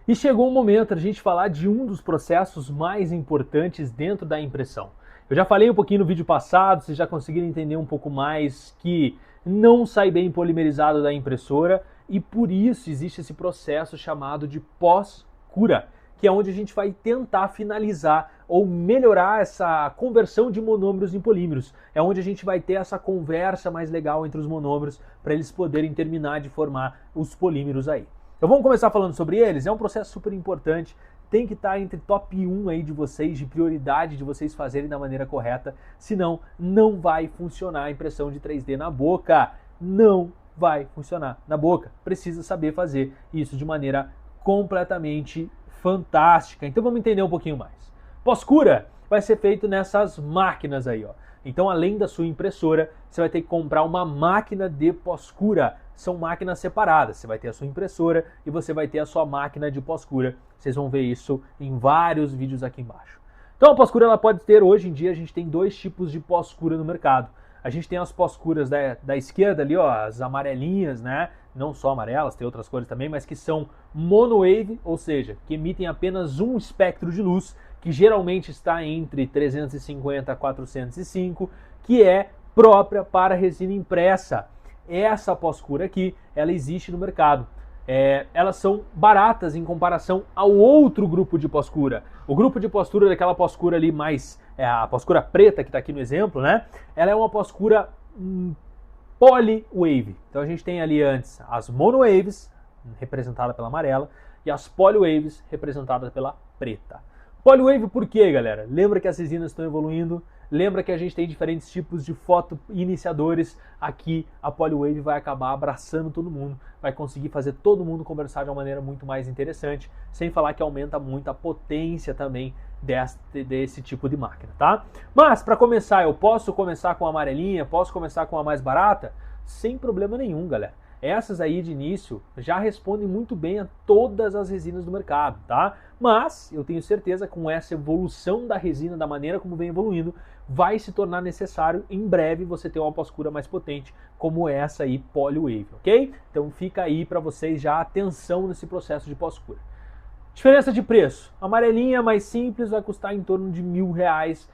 E chegou o momento de a gente falar de um dos processos mais importantes dentro da impressão. Eu já falei um pouquinho no vídeo passado, vocês já conseguiram entender um pouco mais que não sai bem polimerizado da impressora e por isso existe esse processo chamado de pós-cura, que é onde a gente vai tentar finalizar ou melhorar essa conversão de monômeros em polímeros. É onde a gente vai ter essa conversa mais legal entre os monômeros para eles poderem terminar de formar os polímeros aí. Então vamos começar falando sobre eles. É um processo super importante, tem que estar entre top 1 aí de vocês, de prioridade de vocês fazerem da maneira correta, senão não vai funcionar a impressão de 3D na boca. Não vai funcionar na boca. Precisa saber fazer isso de maneira completamente fantástica. Então vamos entender um pouquinho mais. Pós-cura vai ser feito nessas máquinas aí, ó. Então, além da sua impressora, você vai ter que comprar uma máquina de pós-cura. São máquinas separadas. Você vai ter a sua impressora e você vai ter a sua máquina de pós-cura. Vocês vão ver isso em vários vídeos aqui embaixo. Então, a pós-cura ela pode ter, hoje em dia, a gente tem dois tipos de pós-cura no mercado. A gente tem as pós-curas da esquerda ali, ó, as amarelinhas, né? Não só amarelas, tem outras cores também, mas que são monowave, ou seja, que emitem apenas um espectro de luz, que geralmente está entre 350 a 405, que é própria para resina impressa. Essa pós-cura aqui, ela existe no mercado. Elas são baratas em comparação ao outro grupo de pós-cura. O grupo de pós-cura, daquela pós-cura ali mais, a pós-cura preta que está aqui no exemplo, né? Ela é uma pós-cura polywave. Então a gente tem ali antes as monowaves, representada pela amarela, e as polywaves, representadas pela preta. Polywave por quê, galera? Lembra que as resinas estão evoluindo? Lembra que a gente tem diferentes tipos de fotoiniciadores? Aqui a Polywave vai acabar abraçando todo mundo, vai conseguir fazer todo mundo conversar de uma maneira muito mais interessante, sem falar que aumenta muito a potência também desse tipo de máquina, tá? Mas para começar, eu posso começar com a amarelinha, posso começar com a mais barata? Sem problema nenhum, galera. Essas aí de início já respondem muito bem a todas as resinas do mercado, tá? Mas eu tenho certeza que com essa evolução da resina, da maneira como vem evoluindo, vai se tornar necessário em breve você ter uma pós-cura mais potente como essa aí, Polywave, ok? Então fica aí para vocês já atenção nesse processo de pós-cura. Diferença de preço. A amarelinha mais simples vai custar em torno de R$1.000.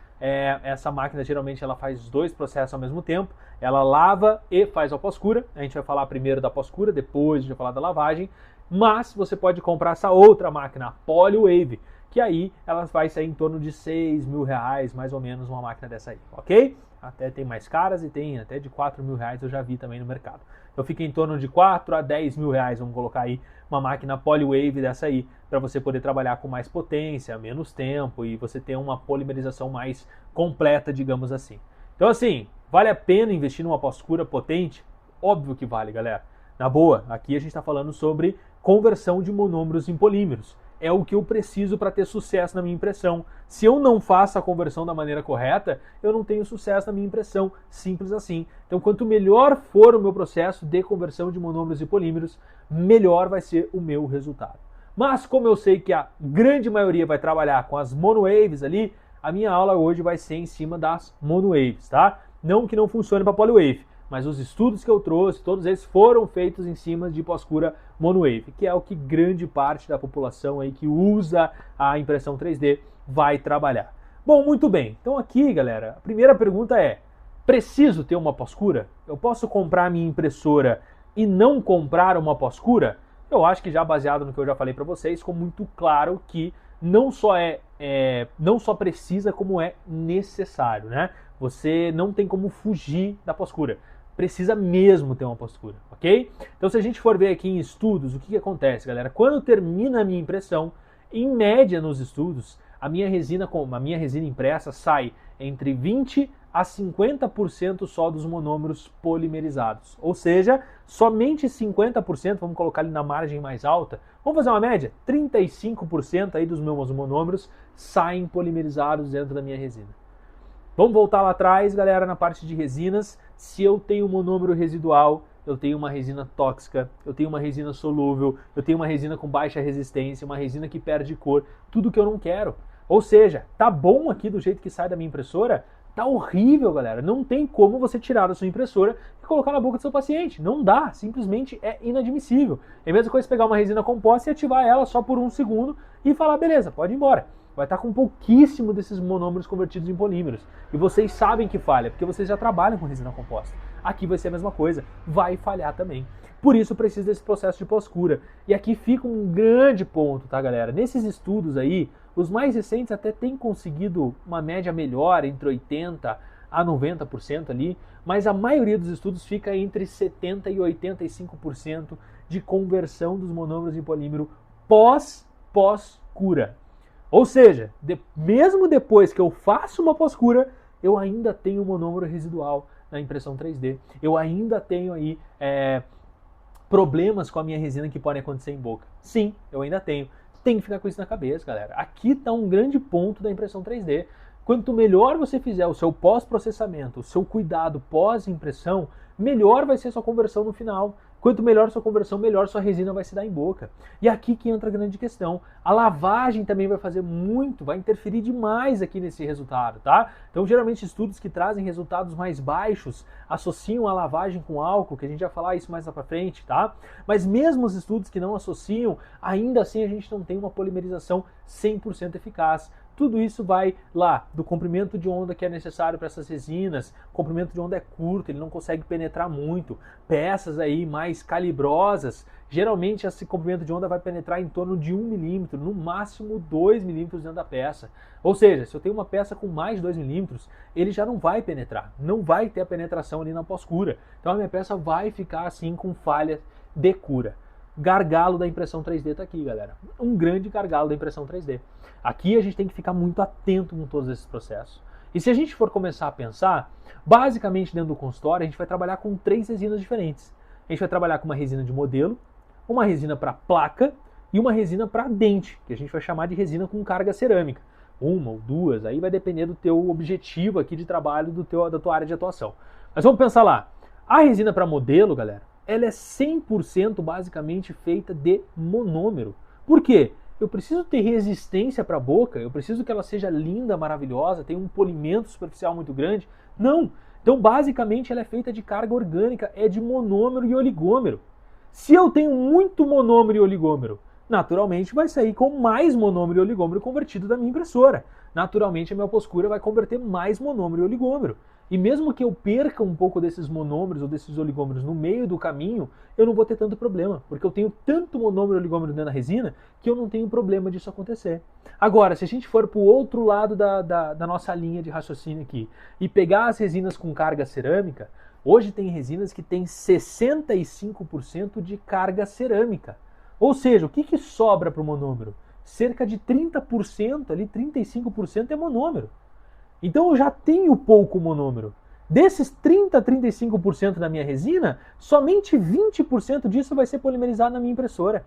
Essa máquina geralmente ela faz dois processos ao mesmo tempo. Ela lava e faz a pós-cura. A gente vai falar primeiro da pós-cura, depois a gente vai falar da lavagem. Mas você pode comprar essa outra máquina, a Polywave, que aí ela vai sair em torno de R$6.000, mais ou menos, uma máquina dessa aí, ok? Até tem mais caras e tem até de R$4.000, eu já vi também no mercado. Então fica em torno de R$4.000 a R$10.000, vamos colocar aí, uma máquina Polywave dessa aí, para você poder trabalhar com mais potência, menos tempo e você ter uma polimerização mais completa, digamos assim. Então assim, vale a pena investir numa pós-cura potente? Óbvio que vale, galera. Na boa, aqui a gente está falando sobre conversão de monômeros em polímeros. É o que eu preciso para ter sucesso na minha impressão. Se eu não faço a conversão da maneira correta, eu não tenho sucesso na minha impressão. Simples assim. Então, quanto melhor for o meu processo de conversão de monômeros e polímeros, melhor vai ser o meu resultado. Mas, como eu sei que a grande maioria vai trabalhar com as monowaves ali, a minha aula hoje vai ser em cima das monowaves, tá? Não que não funcione para polywave, mas os estudos que eu trouxe, todos eles foram feitos em cima de pós-cura monowave, que é o que grande parte da população aí que usa a impressão 3D vai trabalhar. Bom, muito bem. Então aqui, galera, a primeira pergunta é: preciso ter uma pós-cura? Eu posso comprar minha impressora e não comprar uma pós-cura? Eu acho que já baseado no que eu já falei para vocês, ficou muito claro que não só precisa, como é necessário, né? Você não tem como fugir da pós-cura. Precisa mesmo ter uma pós-cura, ok? Então se a gente for ver aqui em estudos, o que acontece, galera? Quando termina a minha impressão, em média nos estudos, a minha resina impressa sai entre 20% a 50% só dos monômeros polimerizados. Ou seja, somente 50%, vamos colocar ali na margem mais alta, vamos fazer uma média, 35% aí dos meus monômeros saem polimerizados dentro da minha resina. Vamos voltar lá atrás, galera, na parte de resinas. Se eu tenho monômero residual, eu tenho uma resina tóxica, eu tenho uma resina solúvel, eu tenho uma resina com baixa resistência, uma resina que perde cor, tudo que eu não quero. Ou seja, tá bom aqui do jeito que sai da minha impressora? Tá horrível, galera. Não tem como você tirar da sua impressora e colocar na boca do seu paciente. Não dá. Simplesmente é inadmissível. É a mesma coisa pegar uma resina composta e ativar ela só por 1 segundo e falar, beleza, pode ir embora. Vai estar com pouquíssimo desses monômeros convertidos em polímeros. E vocês sabem que falha, porque vocês já trabalham com resina composta. Aqui vai ser a mesma coisa. Vai falhar também. Por isso precisa desse processo de pós-cura. E aqui fica um grande ponto, tá, galera? Nesses estudos aí, os mais recentes até têm conseguido uma média melhor, entre 80% a 90% ali, mas a maioria dos estudos fica entre 70% e 85% de conversão dos monômeros em polímero pós-cura. Ou seja, mesmo depois que eu faço uma pós-cura, eu ainda tenho monômero residual na impressão 3D. Eu ainda tenho aí problemas com a minha resina que podem acontecer em boca. Sim, eu ainda tenho. Tem que ficar com isso na cabeça, galera. Aqui está um grande ponto da impressão 3D. Quanto melhor você fizer o seu pós-processamento, o seu cuidado pós-impressão, melhor vai ser a sua conversão no final. Quanto melhor sua conversão, melhor sua resina vai se dar em boca. E aqui que entra a grande questão. A lavagem também vai fazer muito, vai interferir demais aqui nesse resultado, tá? Então, geralmente, estudos que trazem resultados mais baixos associam a lavagem com álcool, que a gente vai falar isso mais lá pra frente, tá? Mas mesmo os estudos que não associam, ainda assim a gente não tem uma polimerização 100% eficaz. Tudo isso vai lá do comprimento de onda que é necessário para essas resinas. O comprimento de onda é curto, ele não consegue penetrar muito. Peças aí mais calibrosas, geralmente esse comprimento de onda vai penetrar em torno de 1 milímetro, no máximo 2 milímetros dentro da peça. Ou seja, se eu tenho uma peça com mais de 2 milímetros, ele já não vai penetrar, não vai ter a penetração ali na pós-cura. Então a minha peça vai ficar assim com falha de cura. Gargalo da impressão 3D está aqui, galera. Um grande gargalo da impressão 3D. Aqui a gente tem que ficar muito atento com todos esses processos. E se a gente for começar a pensar, basicamente dentro do consultório a gente vai trabalhar com 3 resinas diferentes. A gente vai trabalhar com uma resina de modelo, uma resina para placa e uma resina para dente, que a gente vai chamar de resina com carga cerâmica. 1 ou 2, aí vai depender do teu objetivo aqui de trabalho, da tua área de atuação. Mas vamos pensar lá. A resina para modelo, galera, ela é 100% basicamente feita de monômero. Por quê? Eu preciso ter resistência para a boca, eu preciso que ela seja linda, maravilhosa, tenha um polimento superficial muito grande. Não! Então, basicamente, ela é feita de carga orgânica, é de monômero e oligômero. Se eu tenho muito monômero e oligômero, naturalmente vai sair com mais monômero e oligômero convertido da minha impressora. Naturalmente, a minha pós-cura vai converter mais monômero e oligômero. E mesmo que eu perca um pouco desses monômeros ou desses oligômeros no meio do caminho, eu não vou ter tanto problema, porque eu tenho tanto monômero e oligômero dentro da resina que eu não tenho problema disso acontecer. Agora, se a gente for para o outro lado da nossa linha de raciocínio aqui e pegar as resinas com carga cerâmica, hoje tem resinas que têm 65% de carga cerâmica. Ou seja, o que sobra para o monômero? Cerca de 30%, ali 35% é monômero. Então eu já tenho pouco monômero. Desses 30% a 35% da minha resina, somente 20% disso vai ser polimerizado na minha impressora.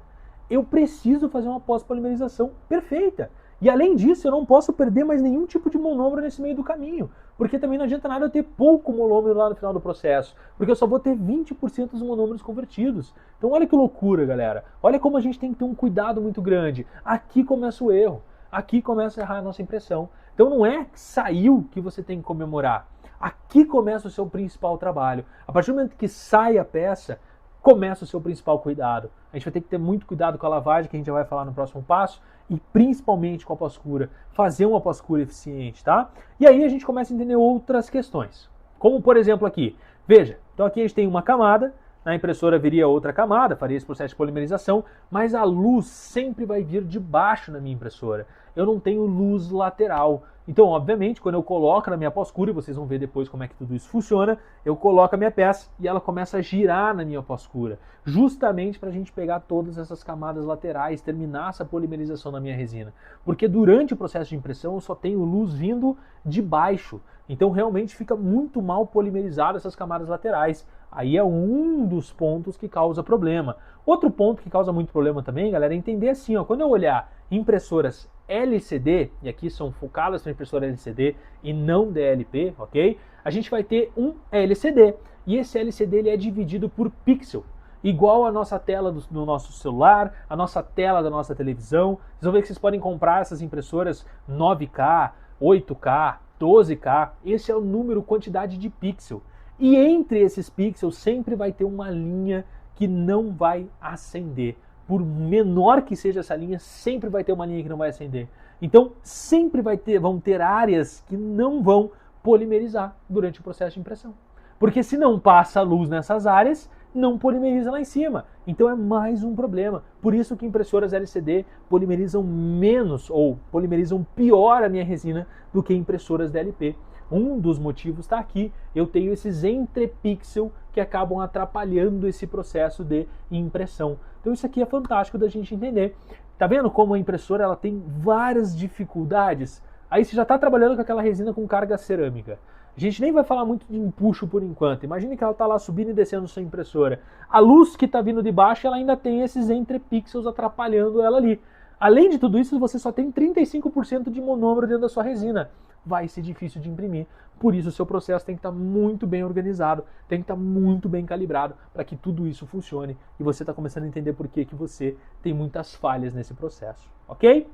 Eu preciso fazer uma pós-polimerização perfeita. E além disso, eu não posso perder mais nenhum tipo de monômero nesse meio do caminho. Porque também não adianta nada eu ter pouco monômero lá no final do processo. Porque eu só vou ter 20% dos monômeros convertidos. Então olha que loucura, galera. Olha como a gente tem que ter um cuidado muito grande. Aqui começa o erro. Aqui começa a errar a nossa impressão. Então não é que saiu que você tem que comemorar. Aqui começa o seu principal trabalho. A partir do momento que sai a peça, começa o seu principal cuidado. A gente vai ter que ter muito cuidado com a lavagem, que a gente já vai falar no próximo passo, e principalmente com a pós-cura. Fazer uma pós-cura eficiente, tá? E aí a gente começa a entender outras questões. Como, por exemplo, aqui. Veja, então aqui a gente tem uma camada, na impressora viria outra camada, faria esse processo de polimerização, mas a luz sempre vai vir de baixo na minha impressora. Eu não tenho luz lateral. Então, obviamente, quando eu coloco na minha pós-cura, e vocês vão ver depois como é que tudo isso funciona, eu coloco a minha peça e ela começa a girar na minha pós-cura, justamente para a gente pegar todas essas camadas laterais, terminar essa polimerização na minha resina. Porque durante o processo de impressão eu só tenho luz vindo de baixo. Então, realmente fica muito mal polimerizado essas camadas laterais. Aí é um dos pontos que causa problema. Outro ponto que causa muito problema também, galera, é entender assim, ó, quando eu olhar impressoras LCD, e aqui são focadas para impressora LCD e não DLP, ok? A gente vai ter um LCD, e esse LCD ele é dividido por pixel, igual a nossa tela do nosso celular, a nossa tela da nossa televisão. Vocês vão ver que vocês podem comprar essas impressoras 9K, 8K, 12K, esse é o número, quantidade de pixel. E entre esses pixels sempre vai ter uma linha que não vai acender. Por menor que seja essa linha, sempre vai ter uma linha que não vai acender. Então, sempre vão ter áreas que não vão polimerizar durante o processo de impressão. Porque se não passa luz nessas áreas, não polimeriza lá em cima. Então é mais um problema. Por isso que impressoras LCD polimerizam menos ou polimerizam pior a minha resina do que impressoras DLP. Um dos motivos está aqui. Eu tenho esses entrepixel que acabam atrapalhando esse processo de impressão. Então isso aqui é fantástico da gente entender. Tá vendo como a impressora ela tem várias dificuldades? Aí você já está trabalhando com aquela resina com carga cerâmica. A gente nem vai falar muito de empuxo por enquanto. Imagine que ela está lá subindo e descendo sua impressora. A luz que está vindo de baixo, ela ainda tem esses entrepixels atrapalhando ela ali. Além de tudo isso, você só tem 35% de monômero dentro da sua resina. Vai ser difícil de imprimir. Por isso, o seu processo tem que estar muito bem organizado, tem que estar muito bem calibrado para que tudo isso funcione. E você está começando a entender por que você tem muitas falhas nesse processo, ok?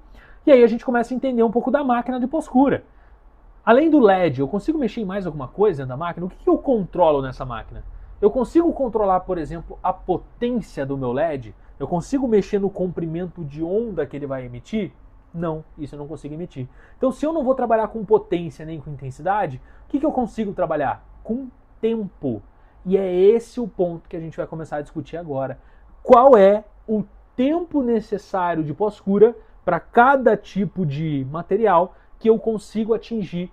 E aí a gente começa a entender um pouco da máquina de pós-cura. Além do LED, eu consigo mexer em mais alguma coisa dentro da máquina? O que eu controlo nessa máquina? Eu consigo controlar, por exemplo, a potência do meu LED? Eu consigo mexer no comprimento de onda que ele vai emitir? Não, isso eu não consigo emitir. Então, se eu não vou trabalhar com potência nem com intensidade, o que eu consigo trabalhar? Com tempo. E é esse o ponto que a gente vai começar a discutir agora. Qual é o tempo necessário de pós-cura para cada tipo de material que eu consigo atingir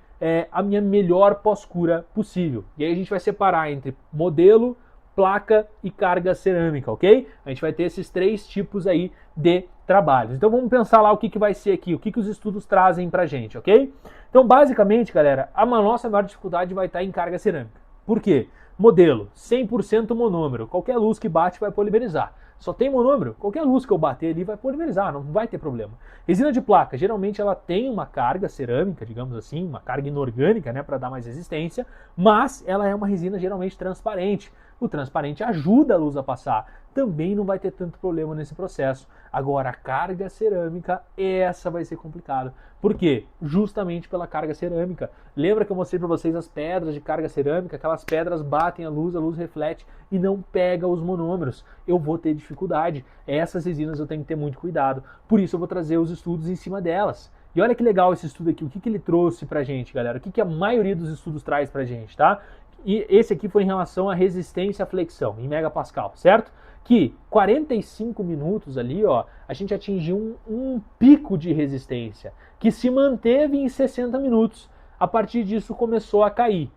a minha melhor pós-cura possível. E aí a gente vai separar entre modelo, placa e carga cerâmica, ok? A gente vai ter esses três tipos aí de trabalhos. Então vamos pensar lá o que vai ser aqui, o que os estudos trazem pra gente, ok? Então basicamente, galera, a nossa maior dificuldade vai estar em carga cerâmica. Por quê? Modelo, 100% monômero, qualquer luz que bate vai polimerizar. Só tem monômero, qualquer luz que eu bater ali vai polimerizar, não vai ter problema. Resina de placa, geralmente ela tem uma carga cerâmica, digamos assim, uma carga inorgânica, né, para dar mais resistência, mas ela é uma resina geralmente transparente. O transparente ajuda a luz a passar, também não vai ter tanto problema nesse processo. Agora, a carga cerâmica, essa vai ser complicado. Por quê? Justamente pela carga cerâmica. Lembra que eu mostrei para vocês as pedras de carga cerâmica? Aquelas pedras batem a luz reflete e não pega os monômeros. Eu vou ter dificuldade. Essas resinas eu tenho que ter muito cuidado. Por isso eu vou trazer os estudos em cima delas. E olha que legal esse estudo aqui. O que ele trouxe pra gente, galera? O que a maioria dos estudos traz pra gente, tá? E esse aqui foi em relação à resistência à flexão, em megapascal, certo? Que 45 minutos ali, ó, a gente atingiu um pico de resistência, que se manteve em 60 minutos. A partir disso começou a cair.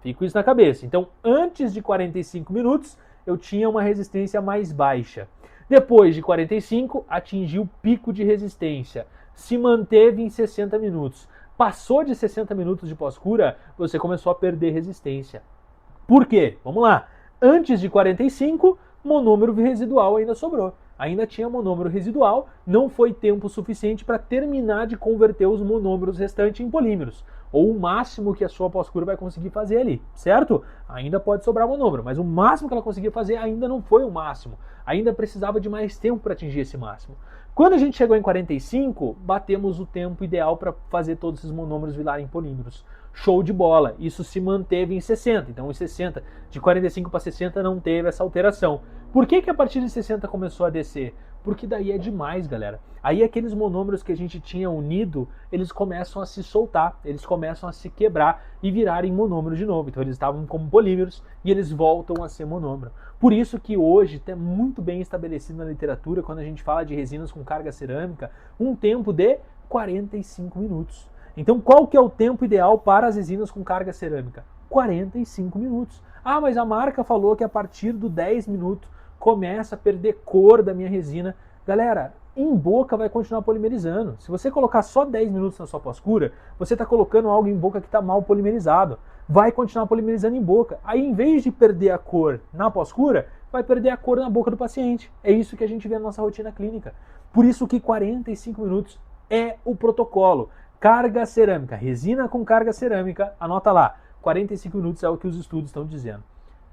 Fico isso na cabeça. Então, antes de 45 minutos, eu tinha uma resistência mais baixa. Depois de 45, atingiu o pico de resistência. Se manteve em 60 minutos. Passou de 60 minutos de pós-cura, você começou a perder resistência. Por quê? Vamos lá. Antes de 45, monômero residual ainda sobrou. Ainda tinha monômero residual, não foi tempo suficiente para terminar de converter os monômeros restantes em polímeros. Ou o máximo que a sua pós-cura vai conseguir fazer ali, certo? Ainda pode sobrar monômero, mas o máximo que ela conseguia fazer ainda não foi o máximo. Ainda precisava de mais tempo para atingir esse máximo. Quando a gente chegou em 45, batemos o tempo ideal para fazer todos esses monômeros virarem polímeros. Show de bola, isso se manteve em 60, então em 60, de 45 para 60 não teve essa alteração. Por que a partir de 60 começou a descer? Porque daí é demais, galera. Aí aqueles monômeros que a gente tinha unido, eles começam a se soltar, eles começam a se quebrar e virarem monômero de novo. Então eles estavam como polímeros e eles voltam a ser monômero. Por isso que hoje está muito bem estabelecido na literatura, quando a gente fala de resinas com carga cerâmica, um tempo de 45 minutos. Então qual que é o tempo ideal para as resinas com carga cerâmica? 45 minutos. Ah, mas a marca falou que a partir do 10 minutos começa a perder cor da minha resina. Galera, em boca vai continuar polimerizando. Se você colocar só 10 minutos na sua pós-cura, você está colocando algo em boca que está mal polimerizado. Vai continuar polimerizando em boca. Aí, em vez de perder a cor na pós-cura, vai perder a cor na boca do paciente. É isso que a gente vê na nossa rotina clínica. Por isso que 45 minutos é o protocolo. Carga cerâmica, resina com carga cerâmica, anota lá, 45 minutos é o que os estudos estão dizendo.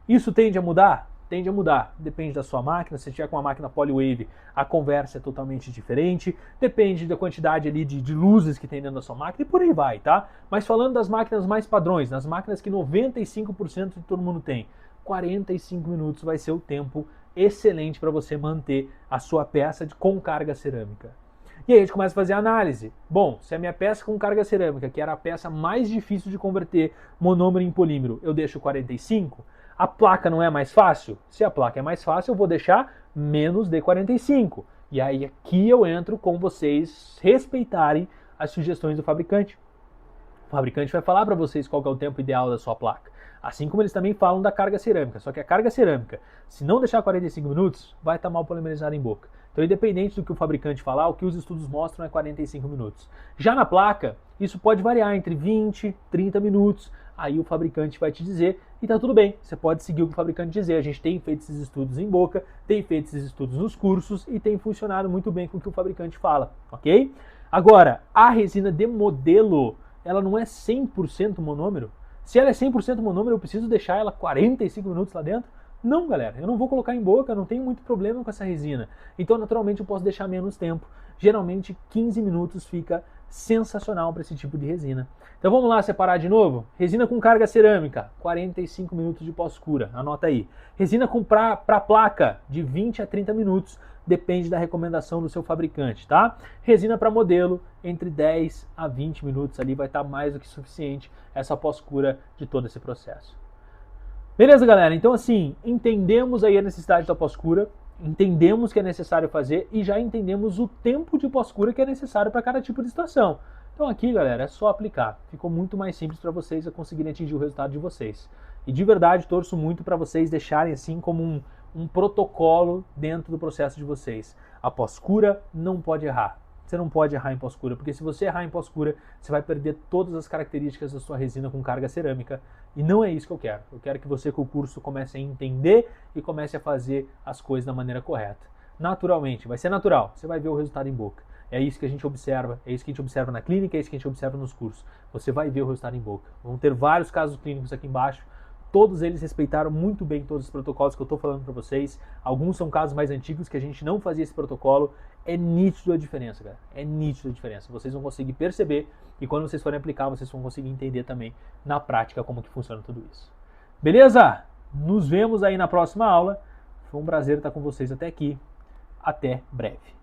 Isso tende a mudar? tende a mudar. Depende da sua máquina. Se você tiver com uma máquina Polywave, a conversa é totalmente diferente. Depende da quantidade ali de luzes que tem dentro da sua máquina e por aí vai, tá? Mas falando das máquinas mais padrões, nas máquinas que 95% de todo mundo tem, 45 minutos vai ser o tempo excelente para você manter a sua peça com carga cerâmica. E aí a gente começa a fazer a análise. Bom, se a minha peça com carga cerâmica, que era a peça mais difícil de converter monômero em polímero, eu deixo 45, a placa não é mais fácil? Se a placa é mais fácil, eu vou deixar menos de 45. E aí aqui eu entro com vocês respeitarem as sugestões do fabricante. O fabricante vai falar para vocês qual que é o tempo ideal da sua placa. Assim como eles também falam da carga cerâmica. Só que a carga cerâmica, se não deixar 45 minutos, vai estar mal polimerizada em boca. Então, independente do que o fabricante falar, o que os estudos mostram é 45 minutos. Já na placa, isso pode variar entre 20 e 30 minutos. Aí o fabricante vai te dizer e tá tudo bem. Você pode seguir o que o fabricante dizer. A gente tem feito esses estudos em boca, tem feito esses estudos nos cursos e tem funcionado muito bem com o que o fabricante fala, ok? Agora, a resina de modelo, ela não é 100% monômero. Se ela é 100% monômero, eu preciso deixar ela 45 minutos lá dentro? Não, galera, eu não vou colocar em boca, eu não tenho muito problema com essa resina. Então, naturalmente, eu posso deixar menos tempo. Geralmente, 15 minutos fica sensacional para esse tipo de resina. Então, vamos lá separar de novo? Resina com carga cerâmica, 45 minutos de pós-cura, anota aí. Resina para placa, de 20 a 30 minutos, depende da recomendação do seu fabricante, tá? Resina para modelo, entre 10 a 20 minutos ali vai estar mais do que suficiente essa pós-cura de todo esse processo. Beleza, galera? Então, assim, entendemos aí a necessidade da pós-cura, entendemos que é necessário fazer e já entendemos o tempo de pós-cura que é necessário para cada tipo de situação. Então aqui, galera, é só aplicar. Ficou muito mais simples para vocês a conseguirem atingir o resultado de vocês. E de verdade, torço muito para vocês deixarem assim como um protocolo dentro do processo de vocês. A pós-cura não pode errar. Você não pode errar em pós-cura, porque se você errar em pós-cura, você vai perder todas as características da sua resina com carga cerâmica. E não é isso que eu quero. Eu quero que você, com o curso, comece a entender e comece a fazer as coisas da maneira correta. Naturalmente, vai ser natural. Você vai ver o resultado em boca. É isso que a gente observa, é isso que a gente observa na clínica, é isso que a gente observa nos cursos. Você vai ver o resultado em boca. Vão ter vários casos clínicos aqui embaixo. Todos eles respeitaram muito bem todos os protocolos que eu estou falando para vocês. Alguns são casos mais antigos que a gente não fazia esse protocolo. É nítido a diferença, cara. É nítido a diferença. Vocês vão conseguir perceber e quando vocês forem aplicar, vocês vão conseguir entender também na prática como que funciona tudo isso. Beleza? Nos vemos aí na próxima aula. Foi um prazer estar com vocês até aqui. Até breve.